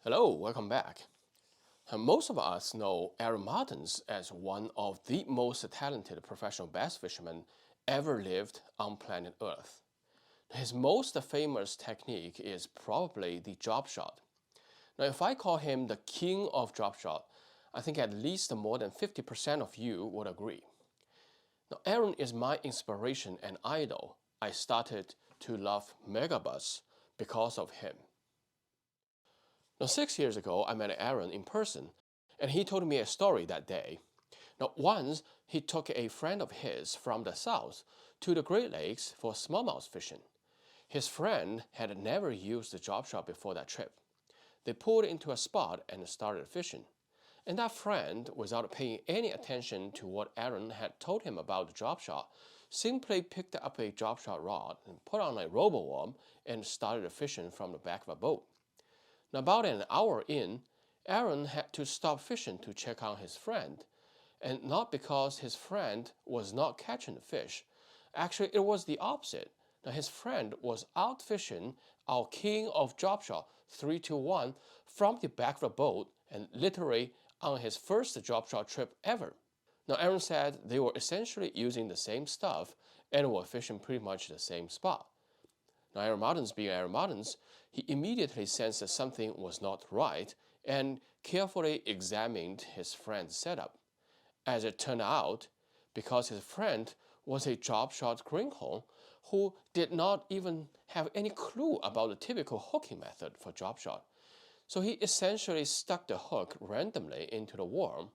Hello, welcome back. Most of us know Aaron Martens as one of the most talented professional bass fishermen ever lived on planet Earth. His most famous technique is probably the drop shot. Now, if I call him the King of Dropshot, I think at least more than 50% of you would agree. Now, Aaron is my inspiration and idol. I started to love megabass because of him. Now, 6 years ago, I met Aaron in person, and he told me a story that day. Now, once he took a friend of his from the south to the Great Lakes for smallmouth fishing. His friend had never used the drop shot before that trip. They pulled into a spot and started fishing. And that friend, without paying any attention to what Aaron had told him about the drop shot, simply picked up a drop shot rod and put on a robo-worm and started fishing from the back of a boat. Now, about an hour in, Aaron had to stop fishing to check on his friend, and not because his friend was not catching the fish. Actually, it was the opposite. Now, his friend was out fishing our King of Dropshot 321 from the back of the boat and literally on his first drop shot trip ever. Now, Aaron said they were essentially using the same stuff and were fishing pretty much the same spot. Now, Aaron Martens being Aaron Martens, he immediately sensed that something was not right and carefully examined his friend's setup. As it turned out, because his friend was a drop shot greenhorn who did not even have any clue about the typical hooking method for drop shot. So he essentially stuck the hook randomly into the worm,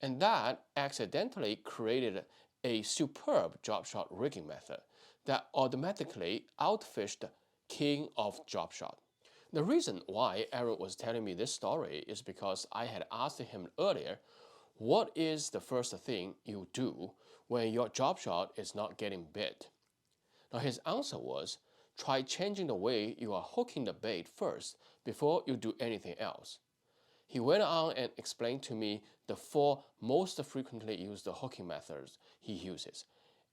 and that accidentally created a superb drop shot rigging method that automatically outfished King of Dropshot. The reason why Aaron was telling me this story is because I had asked him earlier, what is the first thing you do when your drop shot is not getting bit? Now his answer was, try changing the way you are hooking the bait first before you do anything else. He went on and explained to me the 4 most frequently used hooking methods he uses,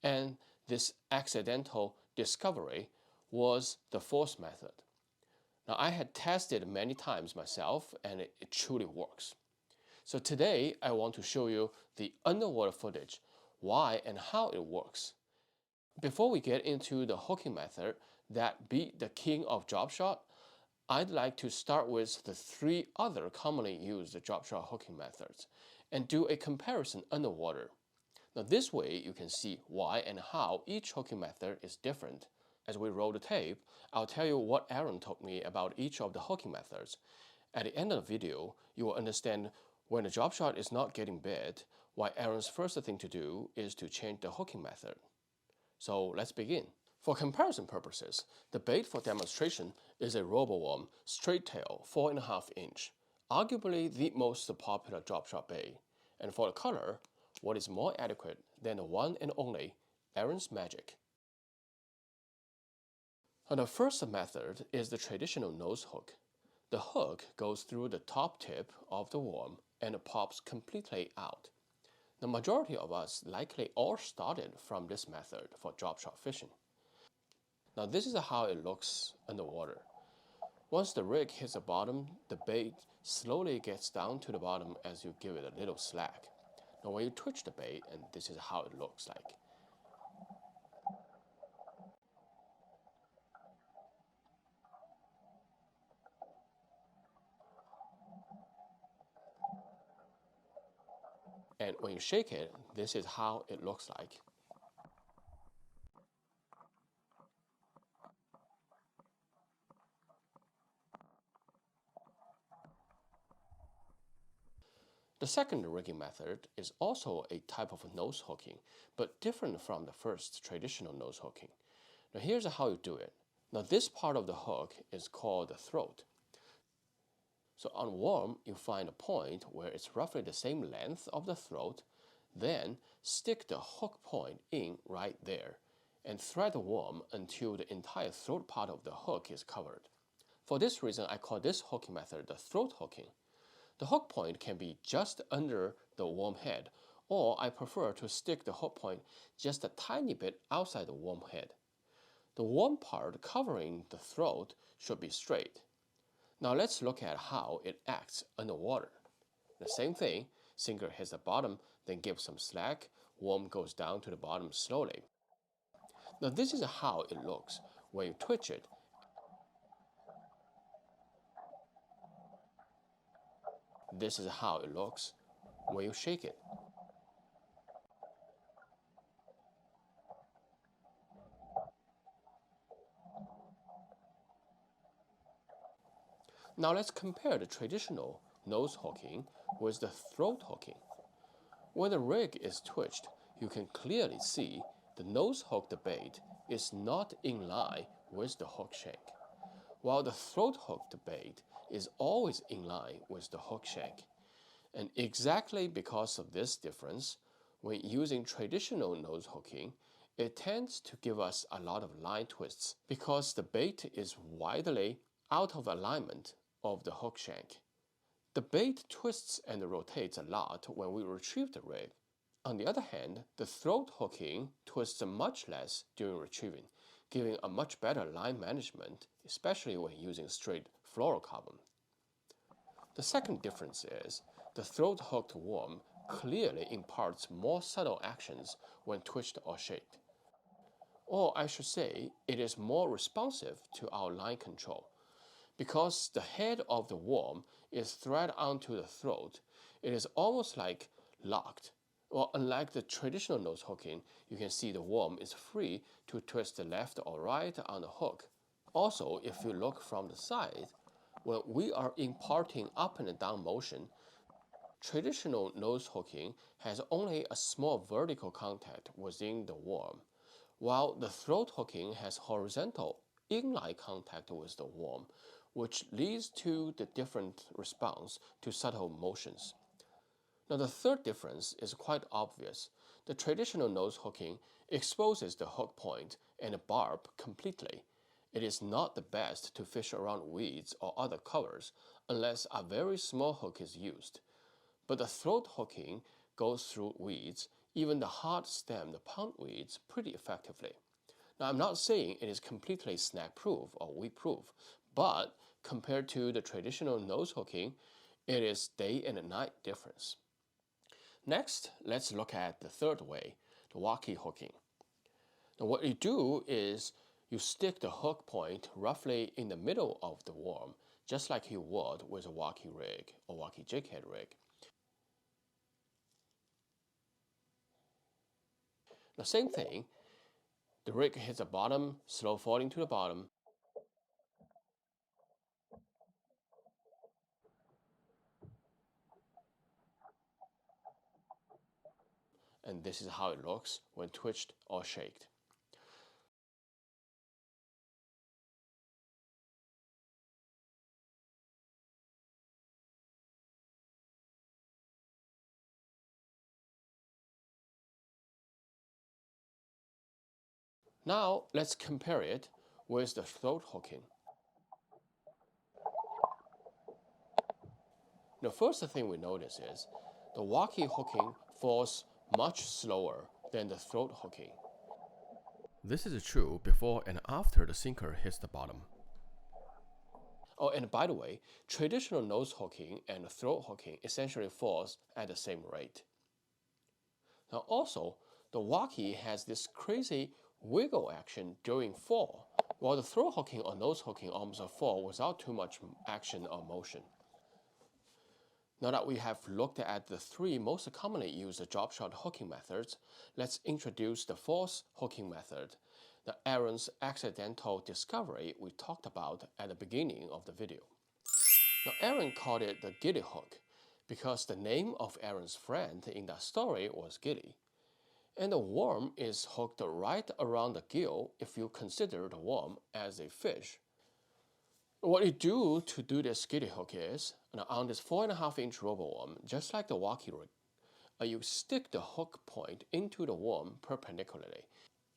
and this accidental discovery was the 4th method. Now, I had tested many times myself, and it truly works. So today, I want to show you the underwater footage, why and how it works. Before we get into the hooking method that beat the King of Dropshot, I'd like to start with the 3 other commonly used dropshot hooking methods and do a comparison underwater. Now this way you can see why and how each hooking method is different. As we roll the tape, I'll tell you what Aaron told me about each of the hooking methods. At the end of the video, you will understand when the drop shot is not getting bit, why Aaron's first thing to do is to change the hooking method. So let's begin. For comparison purposes, the bait for demonstration is a robo-worm straight tail 4.5 inch, arguably the most popular drop shot bait. And for the color, what is more adequate than the one and only Aaron's Magic? And the first method is the traditional nose hook. The hook goes through the top tip of the worm and pops completely out. The majority of us likely all started from this method for drop shot fishing. Now this is how it looks underwater. Once the rig hits the bottom, the bait slowly gets down to the bottom as you give it a little slack. Now when you twitch the bait, and this is how it looks like. And when you shake it, this is how it looks like. The second rigging method is also a type of nose hooking, but different from the first traditional nose hooking. Now here's how you do it. Now this part of the hook is called the throat. So on worm, you find a point where it's roughly the same length of the throat, then stick the hook point in right there and thread the worm until the entire throat part of the hook is covered. For this reason, I call this hooking method the throat hooking. The hook point can be just under the worm head, or I prefer to stick the hook point just a tiny bit outside the worm head. The worm part covering the throat should be straight. Now let's look at how it acts underwater. The same thing, sinker hits the bottom, then gives some slack, worm goes down to the bottom slowly. Now this is how it looks when you twitch it. This is how it looks when you shake it. Now let's compare the traditional nose hooking with the throat hooking. When the rig is twitched, you can clearly see the nose hooked bait is not in line with the hook shank, while the throat hooked bait is always in line with the hook shank. And exactly because of this difference, when using traditional nose hooking, it tends to give us a lot of line twists because the bait is widely out of alignment of the hook shank. The bait twists and rotates a lot when we retrieve the rig. On the other hand, the throat hooking twists much less during retrieving, giving a much better line management, especially when using straight fluorocarbon. The second difference is the throat hooked worm clearly imparts more subtle actions when twitched or shaked. Or I should say, it is more responsive to our line control. Because the head of the worm is thread onto the throat, it is almost like locked. Well, unlike the traditional nose hooking, you can see the worm is free to twist left or right on the hook. Also, if you look from the side, when we are imparting up and down motion, traditional nose hooking has only a small vertical contact within the worm, while the throat hooking has horizontal inline contact with the worm, which leads to the different response to subtle motions. Now the third difference is quite obvious. The traditional nose hooking exposes the hook point and the barb completely. It is not the best to fish around weeds or other covers unless a very small hook is used. But the throat hooking goes through weeds, even the hard-stemmed pondweeds, pretty effectively. Now I'm not saying it is completely snag-proof or weed-proof, but compared to the traditional nose hooking, it is day and night difference. Next, let's look at the third way, the Wacky hooking. Now what you do is you stick the hook point roughly in the middle of the worm, just like you would with a Wacky rig or Wacky jighead rig. The same thing, the rig hits the bottom, slow falling to the bottom, and this is how it looks when twitched or shaked. Now let's compare it with the throat hooking. The first thing we notice is the Wacky hooking falls much slower than the throat hooking. This is true before and after the sinker hits the bottom. Oh, and by the way, traditional nose hooking and throat hooking essentially falls at the same rate. Now also, the Wacky has this crazy wiggle action during fall, while the throat hooking or nose hooking almost fall without too much action or motion. Now that we have looked at the three most commonly used dropshot hooking methods, let's introduce the fourth hooking method, the Aaron's accidental discovery we talked about at the beginning of the video. Now Aaron called it the Gilly hook because the name of Aaron's friend in that story was Gilly. And the worm is hooked right around the gill if you consider the worm as a fish. What you do to do this Gilly hook is, on this 4.5-inch roboworm, just like the Wacky rig, you stick the hook point into the worm perpendicularly.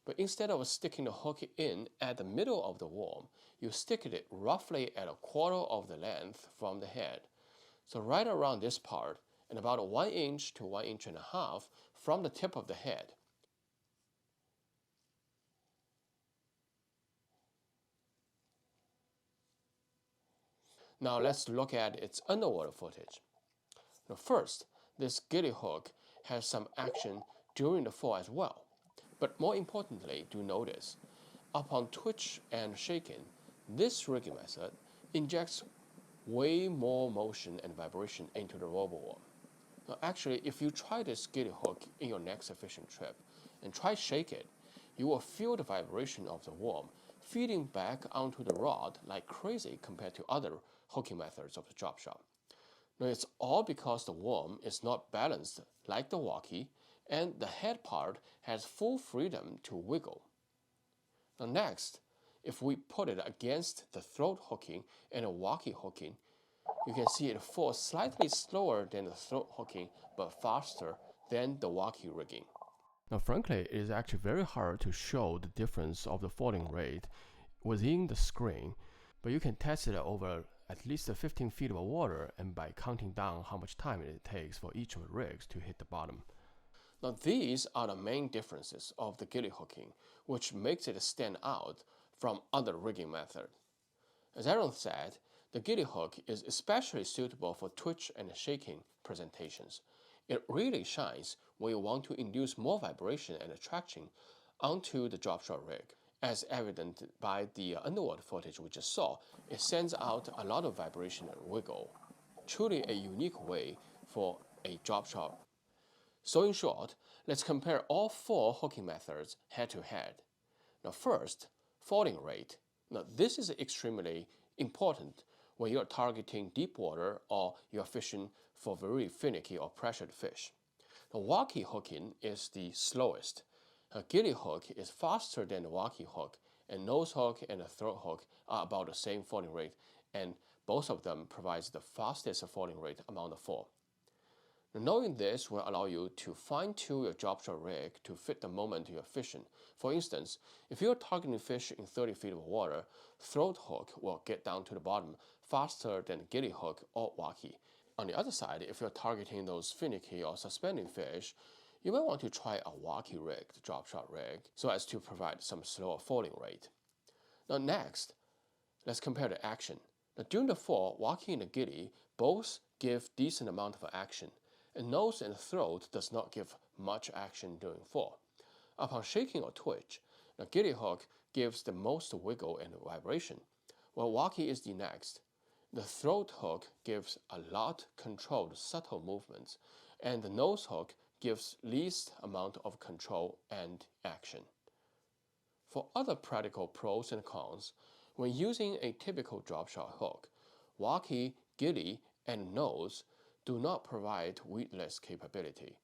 But instead of sticking the hook in at the middle of the worm, you stick it roughly at 1/4 of the length from the head. So right around this part, and about 1 inch to 1.5 inches from the tip of the head. Now let's look at its underwater footage. Now first, this Gilly hook has some action during the fall as well. But more importantly, do notice, upon twitch and shaking, this rigging method injects way more motion and vibration into the robo worm. Now actually, if you try this Gilly hook in your next fishing trip and try shake it, you will feel the vibration of the worm feeding back onto the rod like crazy compared to other hooking methods of the drop shot. Now it's all because the worm is not balanced like the Wacky, and the head part has full freedom to wiggle. Now next, if we put it against the throat hooking and the Wacky hooking, you can see it falls slightly slower than the throat hooking, but faster than the Wacky rigging. Now frankly, it is actually very hard to show the difference of the falling rate within the screen, but you can test it over at least 15 feet of water and by counting down how much time it takes for each of the rigs to hit the bottom. Now these are the main differences of the Gilly hooking, which makes it stand out from other rigging methods. As Aaron said, the Gilly hook is especially suitable for twitch and shaking presentations. It really shines when you want to induce more vibration and attraction onto the drop shot rig. As evident by the underwater footage we just saw, it sends out a lot of vibration and wiggle. Truly a unique way for a drop shot. So in short, let's compare all 4 hooking methods head to head. Now first, falling rate. Now this is extremely important when you're targeting deep water or you're fishing for very finicky or pressured fish. The Wacky hooking is the slowest. A Gilly hook is faster than the Wacky hook, and nose hook and the throat hook are about the same falling rate, and both of them provide the fastest falling rate among the 4. Now, knowing this will allow you to fine-tune your drop shot rig to fit the moment you're fishing. For instance, if you're targeting fish in 30 feet of water, throat hook will get down to the bottom faster than Gilly hook or Wacky. On the other side, if you're targeting those finicky or suspending fish, you might want to try a Wacky rig, the drop shot rig, so as to provide some slower falling rate. Now next, let's compare the action. Now during the fall, Wacky and the Gilly both give decent amount of action, and nose and throat does not give much action during fall. Upon shaking or twitch, the Gilly hook gives the most wiggle and vibration, while Wacky is the next. The throat hook gives a lot controlled subtle movements, and the nose hook gives least amount of control and action. For other practical pros and cons, when using a typical drop shot hook, Wacky, Gilly, and nose do not provide weedless capability,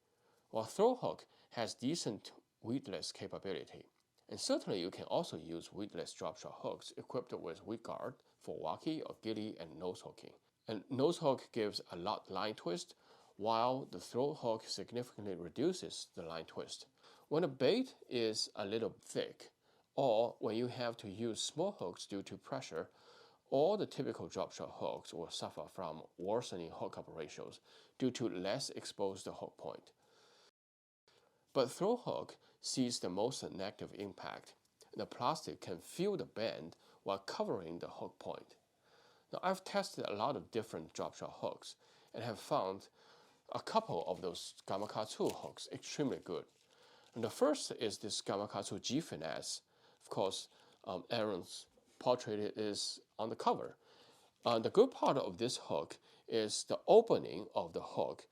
while throat hook has decent weedless capability. And certainly you can also use weedless drop shot hooks equipped with weed guard for Wacky or Gilly and nose hooking. And nose hook gives a lot line twist, while the throat hook significantly reduces the line twist. When the bait is a little thick, or when you have to use small hooks due to pressure, all the typical drop shot hooks will suffer from worsening hookup ratios due to less exposed hook point. But throat hook sees the most negative impact. The plastic can feel the bend while covering the hook point. Now I've tested a lot of different drop shot hooks and have found a couple of those Gamakatsu hooks extremely good. And the first is this Gamakatsu G Finesse. Of course, Aaron's portrait is on the cover. The good part of this hook is the opening of the hook.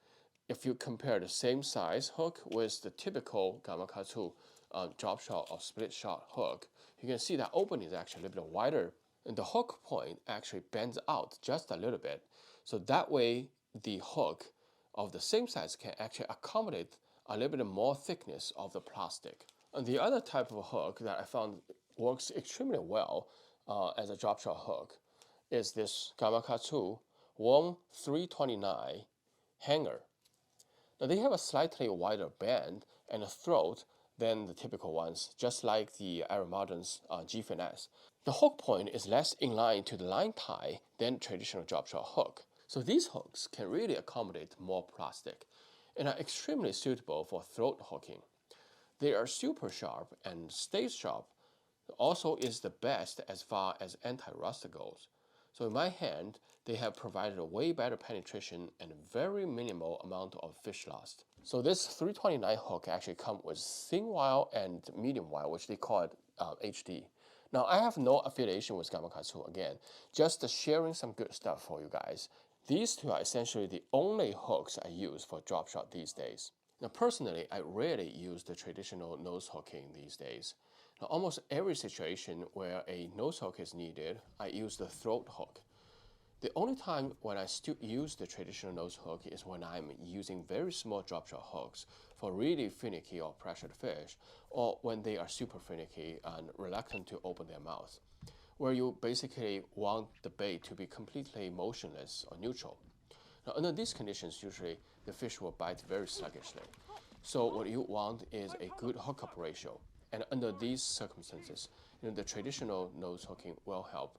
If you compare the same size hook with the typical Gamakatsu drop shot or split shot hook, you can see that opening is actually a little bit wider, and the hook point actually bends out just a little bit. So that way, the hook of the same size can actually accommodate a little bit more thickness of the plastic. And the other type of hook that I found works extremely well as a drop shot hook is this Gamakatsu Worm 329 hanger. Now they have a slightly wider band and a throat than the typical ones, just like the Aaron Martens G Finesse. The hook point is less in line to the line tie than traditional drop shot hook. So these hooks can really accommodate more plastic and are extremely suitable for throat hooking. They are super sharp and stay sharp. Also is the best as far as anti-rust goes. So in my hand, they have provided a way better penetration and very minimal amount of fish loss. So this 329 hook actually comes with thin wire and medium wire, which they call it HD. Now I have no affiliation with Gamakatsu again, just sharing some good stuff for you guys. These two are essentially the only hooks I use for drop shot these days. Now personally, I rarely use the traditional nose hooking these days. Now, almost every situation where a nose hook is needed, I use the throat hook. The only time when I still use the traditional nose hook is when I'm using very small drop shot hooks for really finicky or pressured fish, or when they are super finicky and reluctant to open their mouth, where you basically want the bait to be completely motionless or neutral. Now, under these conditions, usually the fish will bite very sluggishly. So what you want is a good hookup ratio. And under these circumstances, the traditional nose hooking will help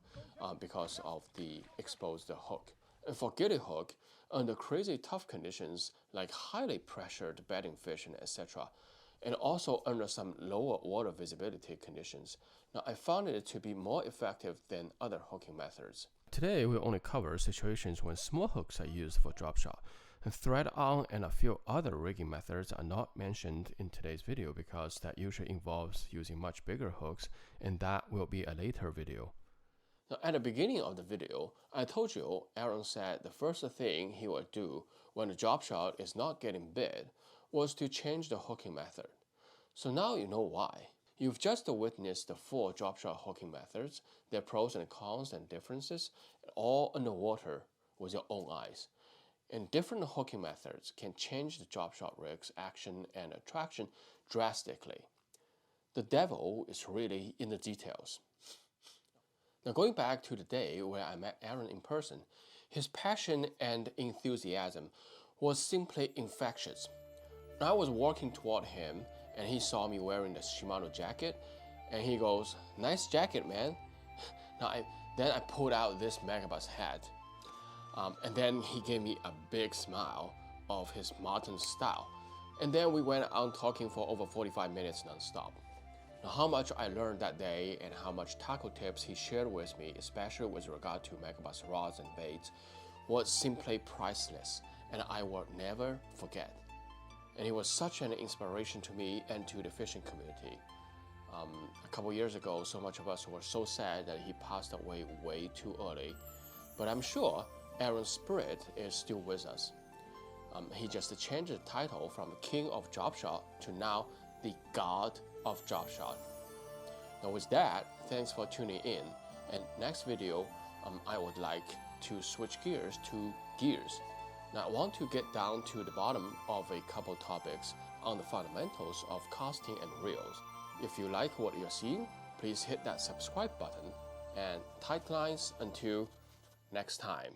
because of the exposed hook. And for gilly hook, under crazy tough conditions like highly pressured bedding fish and etc., and also under some lower water visibility conditions, now I found it to be more effective than other hooking methods. Today we only cover situations when small hooks are used for drop shot. And thread on and a few other rigging methods are not mentioned in today's video because that usually involves using much bigger hooks, and that will be a later video. Now, at the beginning of the video, I told you Aaron said the first thing he would do when the drop shot is not getting bit was to change the hooking method. So now you know why. You've just witnessed the 4 drop shot hooking methods, their pros and cons and differences, all underwater with your own eyes. And different hooking methods can change the drop shot rig's action and attraction drastically. The devil is really in the details. Now going back to the day where I met Aaron in person, his passion and enthusiasm was simply infectious. I was walking toward him and he saw me wearing the Shimano jacket and he goes, "Nice jacket, man." Then I pulled out this Megabus hat. And then he gave me a big smile of his Martens style. And then we went on talking for over 45 minutes non-stop. Now, how much I learned that day and how much tackle tips he shared with me, especially with regard to Megabus rods and baits, was simply priceless, and I will never forget. And he was such an inspiration to me and to the fishing community. A couple years ago, so much of us were so sad that he passed away way too early. But I'm sure Aaron's spirit is still with us. He just changed the title from King of Dropshot to now the God of Dropshot. Now with that, thanks for tuning in. And next video, I would like to switch gears to gears. Now I want to get down to the bottom of a couple topics on the fundamentals of casting and reels. If you like what you're seeing, please hit that subscribe button and tight lines until next time.